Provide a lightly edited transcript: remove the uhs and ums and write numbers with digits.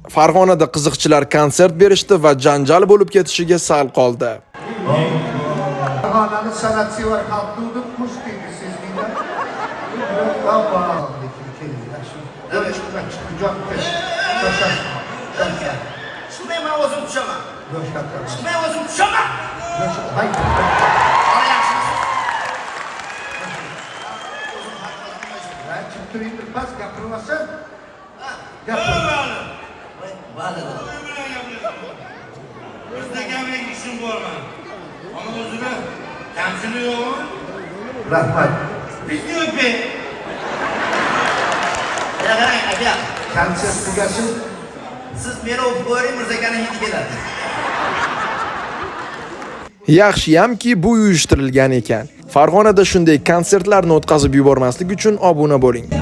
Farg'onada qiziqchilar konsert berishdi va janjal bo'lib ketishiga sal qoldi. Farg'onani san'atsevar xalq dudi qush deydi siz deydi. Chiqmay men o'zim tushaman. Chiqmay o'zim tushaman. Pas gapirmasin. Bizda gapga ishim borman. Ona o'zida kamchili yo'qmi? Rahmat. Bizni o'pi. Qarang, aka. Konsert tugasin. Siz meni o'pib qo'ying, Mirzakani hidi keladi. Yaxshiyamki bu uyushtirilgan ekan. Farg'onada shunday konsertlarni o'tkazib yubormaslik uchun obuna bo'ling.